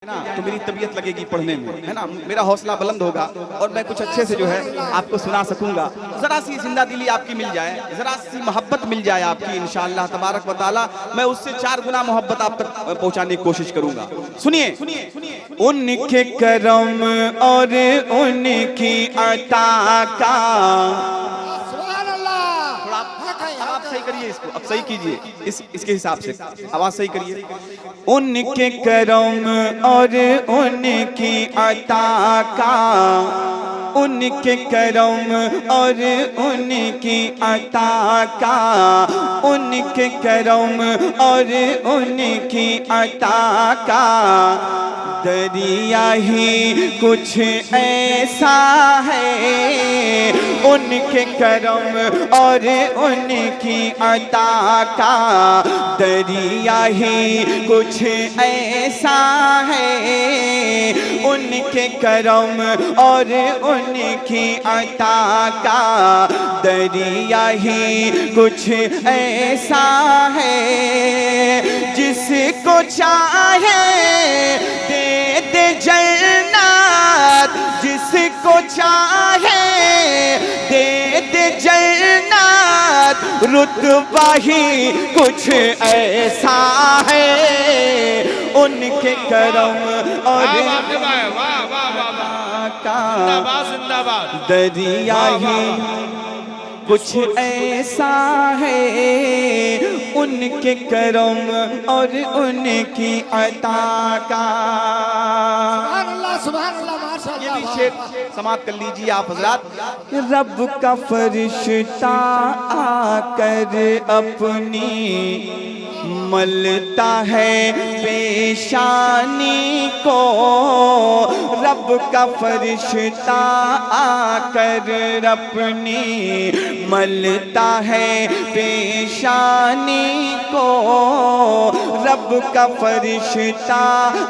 نا تو میری طبیعت لگے گی پڑھنے میں، ہے نا، میرا حوصلہ بلند ہوگا اور میں کچھ اچھے سے جو ہے آپ کو سنا سکوں گا. ذرا سی زندہ دلی آپ کی مل جائے، ذرا سی محبت مل جائے آپ کی، انشاءاللہ تبارک و تعالی میں اس سے 4 گنا محبت آپ تک پہنچانے کی کوشش کروں گا. سنیے، ان کے کرم اور ان کی عطا کا، آپ صحیح کریے اس کو، اب صحیح کیجئے اس کے حساب سے آواز صحیح کریے. ان کے کرم اور ان کی عطا کا، ان کے کرم اور ان کی عطا کا، ان کے کرم اور ان کی عطا کا دریا ہی کچھ ایسا ہے. ان کے کرم اور ان کی عطا کا دریا ہی کچھ ایسا ہے. ان کے کرم اور ان کی عطا کا دریا ہی کچھ ایسا ہے. جس کو چاہے دے دے جنت، جس کو چاہے دے دے جنت، رتبہ ہی کچھ ایسا ہے. ان کے کرم اور دریا ہی کچھ ایسا ہے. ان کے کرم اور ان کی عطا کا. سبحان اللہ سبحان اللہ ماشاء اللہ. یہ بھی شعر سماعت کر لیجئے آپ حضرات. رب کا فرشتہ آ کر اپنی ملتا ہے پیشانی کو. رب کا فرشتہ آ کر اپنی ملتا ہے پیشانی کو. رب کا فرشتہ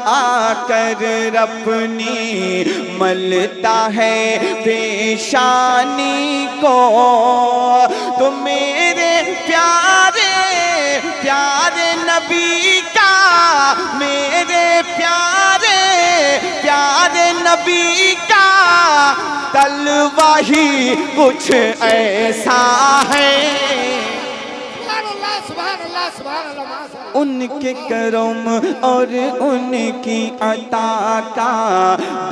آ کر اپنی ملتا ہے پیشانی کو. تو میرے پیارے پیارے نبی کا، میرے پیارے پیارے نبی کا طلبہ ہی کچھ ایسا ہے. سبحان اللہ سبحان اللہ سبحان اللہ ماشاء اللہ. ان کے کرم اور ان کی عطا کا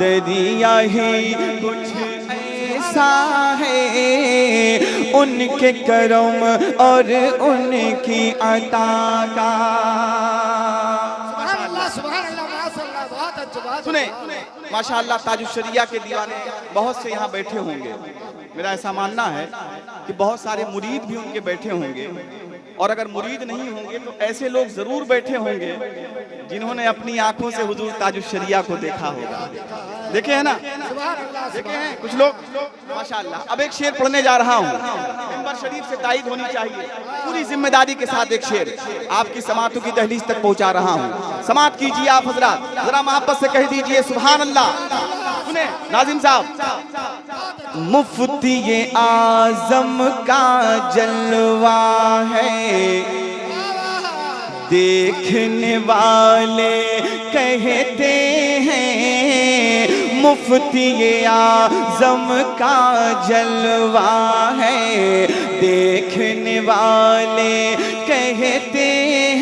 دریا ہی کچھ ایسا ہے. ان کے کرم اور ان کی عطا کا. سبحان اللہ سبحان اللہ ماشاء اللہ. بہت اچھا بات. سنیں ماشاءاللہ تاج الشریعہ کے دیوانے بہت سے یہاں بیٹھے ہوں گے. میرا ایسا ماننا ہے کہ بہت سارے مرید بھی ان کے بیٹھے ہوں گے، اور اگر مرید نہیں ہوں گے تو ایسے لوگ ضرور بیٹھے ہوں گے جنہوں نے اپنی آنکھوں سے حضور تاج الشریعہ کو دیکھا ہوگا. دیکھے ہیں نا، دیکھے ہیں کچھ لوگ ماشاءاللہ. اب ایک شعر پڑھنے جا رہا ہوں، منبر شریف سے تائید ہونی چاہیے. پوری ذمہ داری کے ساتھ ایک شعر آپ کی سماعتوں کی دہلیز تک پہنچا رہا ہوں. سماعت کیجئے آپ حضرات، ذرا محبت سے کہہ دیجئے سبحان اللہ. سنیں ناظم صاحب. مفتی اعظم کا جلوہ ہے، دیکھنے والے کہتے ہیں. مفتی اعظم کا جلوہ ہے، دیکھنے والے کہتے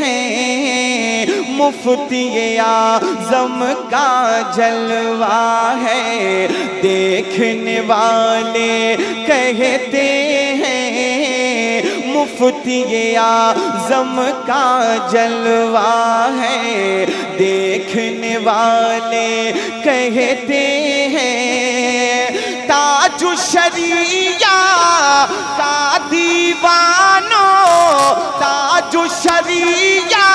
ہیں. مفتی اعظم کا جلوہ ہے، دیکھنے والے کہتے ہیں. مفتی اعظم کا جلوہ ہے، دیکھنے والے کہتے ہیں. تاج الشریعہ کا دیوانو، تاج الشریعہ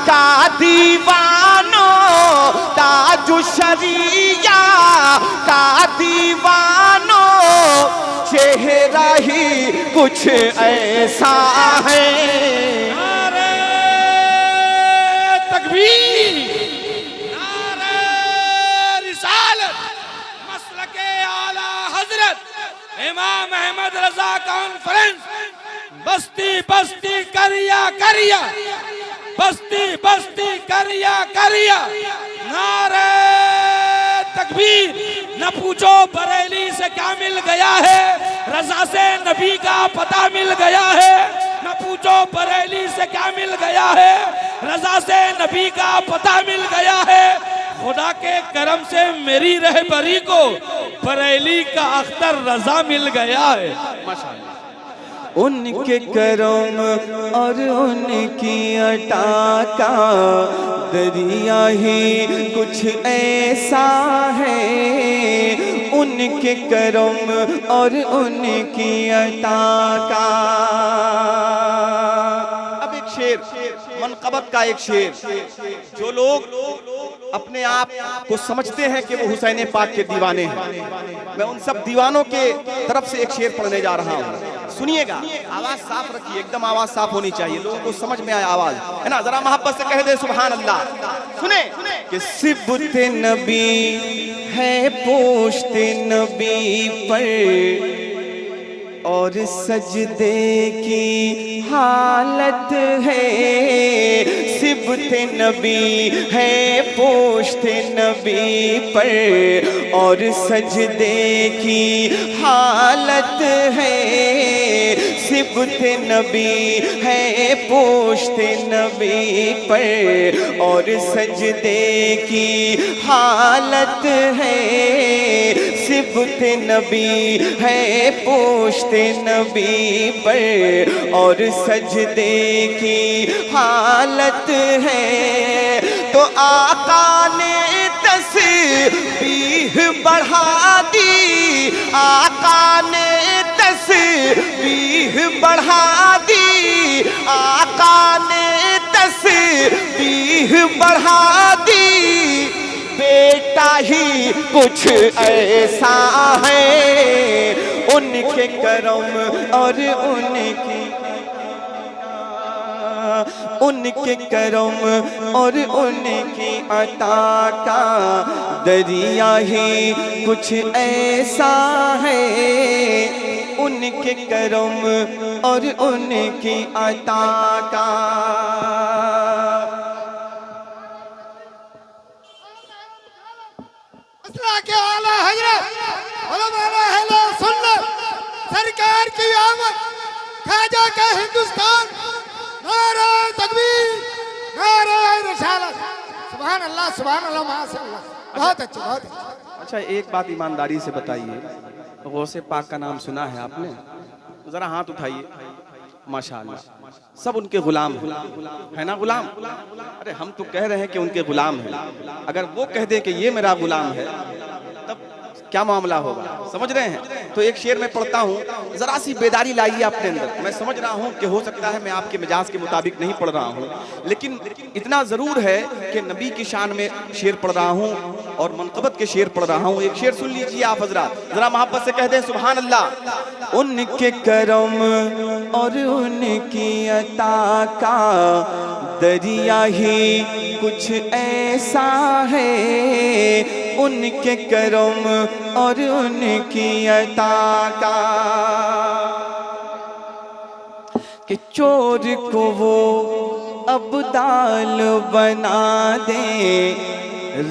کا دیوانو، تاج الشریعہ کا دیوانو، چہرہ ہی کچھ ایسا ہے. نعرہ تکبیر، نعرہ رسالت، مسلک اعلی حضرت امام احمد رضا کانفرنس. بستی بستی کریا کریا، بستی بستی کریا کریا. نعرہ تقوی، نہ پوچھو بریلی سے کیا مل گیا ہے، رضا سے نبی کا پتہ مل گیا ہے، نہ پوچھو بریلی سے کیا مل گیا ہے، رضا سے نبی کا پتہ مل گیا ہے، خدا کے کرم سے میری رہبری کو بریلی کا اختر رضا مل گیا ہے۔ ان کے کرم اور ان کی عطا کا دریا ہی کچھ ایسا ہے، ان کے کرم اور ان کی عطا کا۔ اب ایک شعر، منقبت کا ایک شعر، جو لوگ اپنے آپ کو سمجھتے ہیں کہ وہ حسین پاک کے دیوانے ہیں، میں ان سب دیوانوں کے طرف سے ایک شعر پڑھنے جا رہا ہوں، سنیے گا، آواز صاف رکھیے، ایک دم آواز صاف ہونی چاہیے، لوگوں کو سمجھ میں آئے آواز، ہے نا، ذرا محبت سے کہہ دیں سبحان اللہ۔ سنیں کہ صبت نبی ہے پوشت نبی پر، اور سجدے کی حالت ہے، صبت نبی ہے پوشت نبی پر، اور سجدے کی حالت ہے، صبت نبی ہے پوشت نبی پر، اور سجدے کی حالت ہے، صبت نبی ہے پوشت نبی پر، اور سجدے کی حالت ہے، تو آقا نے تسبیح بڑھا دی، آقا نے تسبیح بڑھا دی، آقا نے تسبیح بڑھا دی، بیٹا ہی کچھ ایسا ہے، ان کے کرم اور ان کے کرم اور ان کی عطا کا دریا ہی کچھ ایسا ہے، ان کے کرم اور ان کی عطا کا۔ اسلام کے اعلیٰ حضرت علماء اہل سنت سرکار کی آمد، خواجہ کا ہندوستان، نعرہ تکبیر، نعرہ رسالت، سبحان اللہ ماشاء اللہ، بہت اچھا بہت اچھا۔ اچھا ایک بات ایمانداری سے بتائیے، غوث پاک کا نام سنا ہے آپ نے؟ ذرا ہاتھ اٹھائیے، ماشاءاللہ سب ان کے غلام ہیں، ہے نا غلام؟ ارے ہم تو کہہ رہے ہیں کہ ان کے غلام ہیں، اگر وہ کہہ دیں کہ یہ میرا غلام ہے تب کیا معاملہ ہوگا، سمجھ رہے ہیں؟ تو ایک شعر میں پڑھتا ہوں، ذرا سی بیداری لائیے اپنے اندر، میں سمجھ رہا ہوں کہ ہو سکتا ہے میں آپ کے مزاج کے مطابق نہیں پڑھ رہا ہوں، لیکن اتنا ضرور ہے کہ نبی کی شان میں شعر پڑھ رہا ہوں اور منقبت کے شعر پڑھ رہا ہوں۔ ایک شعر سن لیجئے آپ حضرات، ذرا محبت سے کہہ دیں سبحان اللہ۔ ان کے کرم اور ان کی عطا کا دریا ہی کچھ ایسا ہے، ان کے کرم اور ان کی عطا کا، کہ چور کو وہ ابدال بنا دے،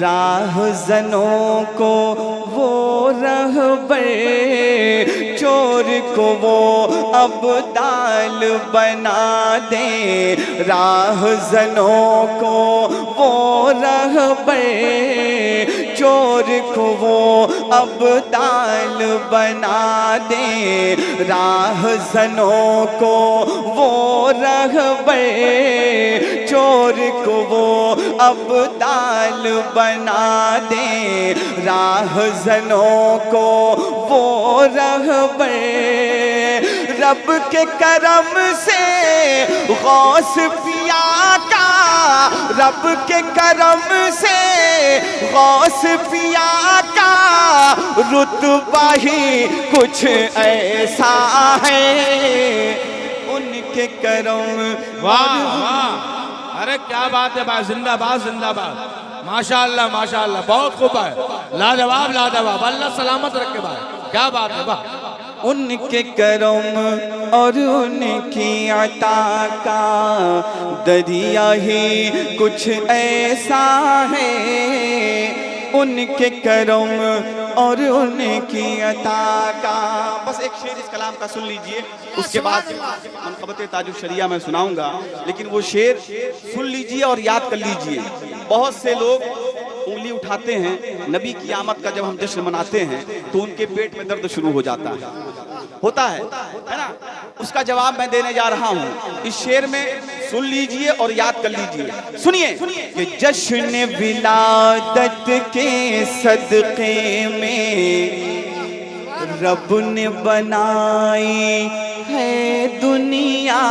راہ زنوں کو وہ رہبر، چور کو وہ ابدال بنا دے، راہ زنوں کو وہ رہبر، چور کو وہ ابدال بنا دے، راہ زنوں کو وہ رہبر، چور کو وہ ابدال بنا دے، راہ زنوں کو وہ رہبر، رب کے کرم سے غوث پیا کا، رب کے کرم سے غوث پیا کا رتبہ ہی کچھ ایسا ہے، ان کے کرم۔ واہ واہ، ارے کیا بات ہے بھائی، زندہ باد زندہ باد، ماشاءاللہ ماشاءاللہ، بہت خوب ہے، لاجواب لاجواب، اللہ سلامت رکھے بھائی، کیا بات ہے واہ۔ ان کے کرم اور ان کی عطا کا دریا ہی کچھ ایسا ہے، ان کے کرم اور ان کی عطا کا. بس ایک شعر اس کلام کا سن لیجئے, اس کے بعد منقبت تاج الشریعہ میں سناؤں گا, لیکن وہ شعر سن لیجئے اور یاد کر لیجئے. بہت سے لوگ انگلی اٹھاتے ہیں نبی کی آمد کا جب ہم جشن مناتے ہیں تو ان کے پیٹ میں درد شروع ہو جاتا ہے, ہوتا ہے نا. اس کا جواب میں دینے جا رہا ہوں, اس شعر میں سن لیجئے اور یاد کر لیجئے. سنیے کہ جشن ولادت کے صدقے میں رب نے بنائی ہے دنیا.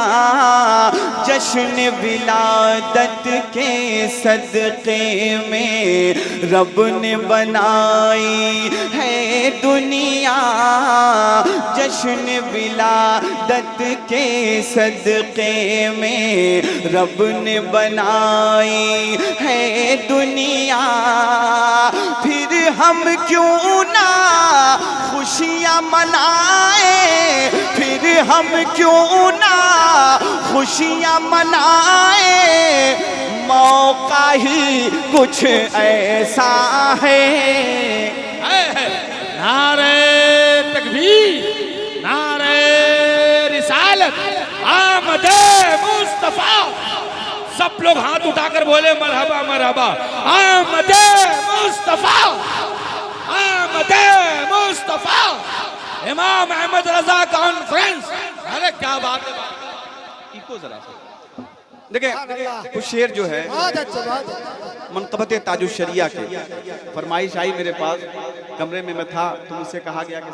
جشن ولادت کے صدقے میں رب نے بنائی ہے دنیا. جشن ولادت کے صدقے میں رب نے بنائی ہے دنیا. پھر ہم کیوں نہ خوشیاں منائیں, پھر ہم کیوں نہ خوشیاں منائیں, موقع ہی کچھ ایسا ہے. نعرہ تکبیر, نعرہ رسالت, آمد مصطفیٰ. سب لوگ ہاتھ اٹھا کر بولے مرحبا مرحبا. آمد مصطفیٰ, آمد مصطفیٰ. امام احمد رضا کانفرنس. ارے کیا بات ہے, کو ذرا سا دیکھیں. کچھ شعر جو ہے بہت اچھا, بہت اچھا. منقبت تاج الشریعہ کے فرمائش آئی میرے پاس, کمرے میں میں تھا تو مجھ سے کہا گیا کہ